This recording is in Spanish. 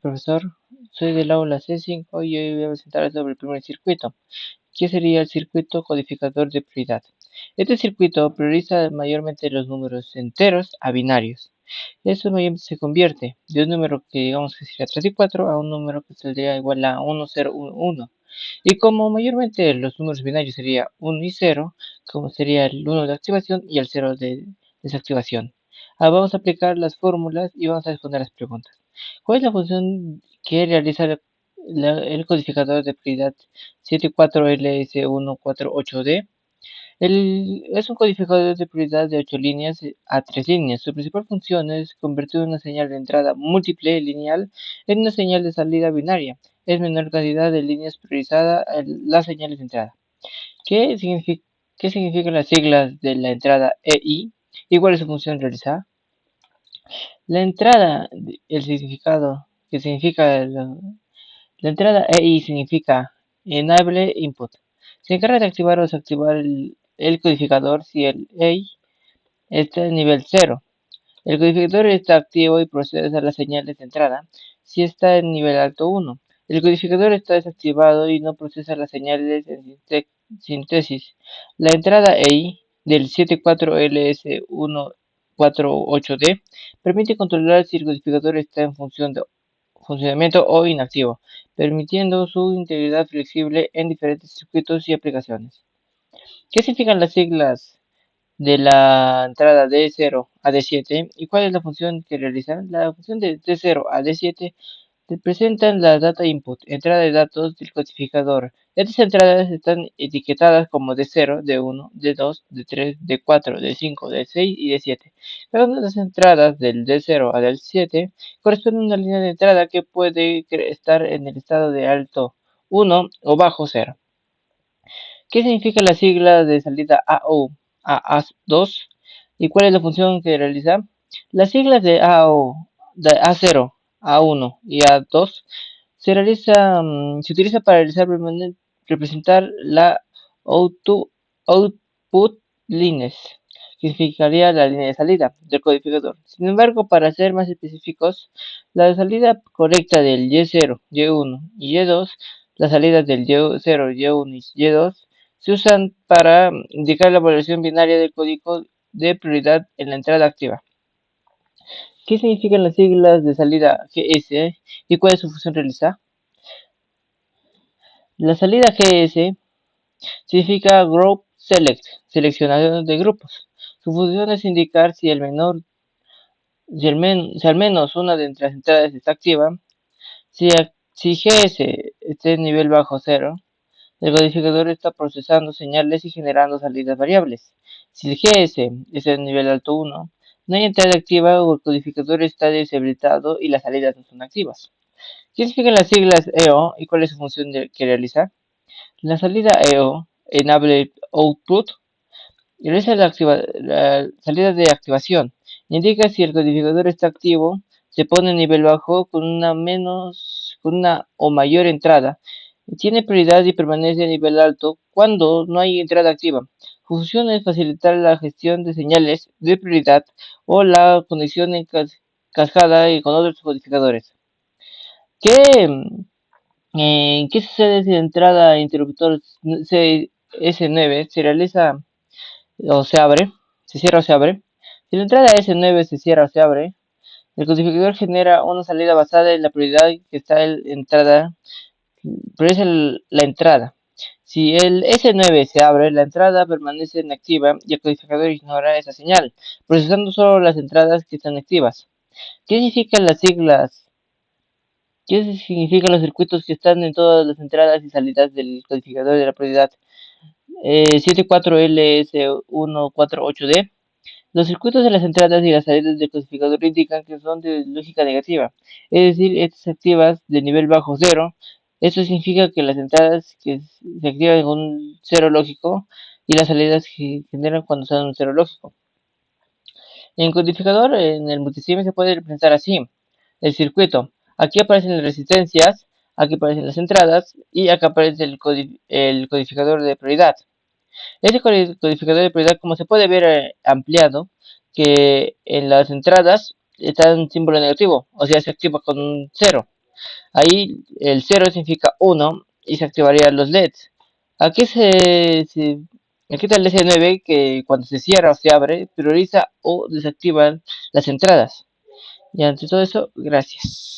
profesor. Soy del aula C5 y hoy voy a presentar sobre el primer circuito, que sería el circuito codificador de prioridad. Este circuito prioriza mayormente los números enteros a binarios. Eso mayormente se convierte de un número que digamos que sería 3 y 4 a un número que sería igual a 1, 0, 1, 1. Y como mayormente los números binarios sería 1 y 0, como sería el 1 de activación y el 0 de desactivación. Ahora vamos a aplicar las fórmulas y vamos a responder las preguntas. ¿Cuál es la función que realiza el codificador de prioridad 74LS148D? Es un codificador de prioridad de 8 líneas a 3 líneas. Su principal función es convertir una señal de entrada múltiple lineal en una señal de salida binaria. Es menor cantidad de líneas priorizada en las señales de entrada. ¿Qué significan las siglas de la entrada EI? ¿Y cuál es su función realizada? La entrada, el significado que significa la entrada EI significa Enable Input. Se encarga de activar o desactivar el codificador si el EI está en nivel 0. El codificador está activo y procesa las señales de entrada si está en nivel alto 1. El codificador está desactivado y no procesa las señales en síntesis. La entrada EI del 74LS148D permite controlar si el codificador está en funcionamiento o inactivo, permitiendo su integridad flexible en diferentes circuitos y aplicaciones. ¿Qué significan las siglas de la entrada D0 a D7 y cuál es la función que realizan? La función de D0 a D7 representan la data input, entrada de datos del codificador. Estas entradas están etiquetadas como D0, D1, D2, D3, D4, D5, D6 y D7. Cada una de las entradas del D0 a D7 corresponde a una línea de entrada que puede estar en el estado de alto 1 o bajo 0. ¿Qué significa la sigla de salida AO a A2 y cuál es la función que realiza? Las siglas de AO, de A0, A1 y A2 se utiliza para representar la output lines, que significaría la línea de salida del codificador. Sin embargo, para ser más específicos, la salida correcta del Y0, Y1 y Y2, las salidas del Y0, Y1 y Y2, se usan para indicar la valoración binaria del código de prioridad en la entrada activa. ¿Qué significan las siglas de salida GS y cuál es su función realizada? La salida GS significa Group Select, seleccionador de grupos. Su función es indicar si al menos una de las entradas está activa. Si GS está en nivel bajo 0, el codificador está procesando señales y generando salidas variables. Si el GS está en nivel alto 1, no hay entrada activa o el codificador está deshabilitado y las salidas no son activas. ¿Qué significan las siglas EO y cuál es su función que realiza? La salida EO, Enable Output, realiza la salida de activación. Indica si el codificador está activo, se pone en nivel bajo con una o mayor entrada. Tiene prioridad y permanece a nivel alto cuando no hay entrada activa. Su función es facilitar la gestión de señales de prioridad o la conexión en cascada con otros codificadores. ¿Qué sucede si la entrada interruptor S9 se realiza o se abre? ¿Se cierra o se abre? Si la entrada S9 se cierra o se abre, el codificador genera una salida basada en la prioridad que está en la entrada, prioriza la entrada. Si el S9 se abre, la entrada permanece inactiva y el codificador ignora esa señal, procesando solo las entradas que están activas. ¿Qué significan las siglas? ¿Qué significan los circuitos que están en todas las entradas y salidas del codificador de la prioridad 74LS148D? Los circuitos de las entradas y las salidas del codificador indican que son de lógica negativa, es decir, estas activas de nivel bajo 0. Esto significa que las entradas que se activan con un 0 lógico y las salidas que generan cuando están en un 0 lógico. En codificador, en el multisim se puede representar así: el circuito. Aquí aparecen las resistencias, aquí aparecen las entradas y acá aparece el codificador de prioridad. Este codificador de prioridad, como se puede ver ampliado, que en las entradas está un símbolo negativo, o sea, se activa con un 0. Ahí el cero significa uno y se activarían los LEDs. Aquí aquí está el DC9 que cuando se cierra o se abre, prioriza o desactiva las entradas. Y ante todo eso, gracias.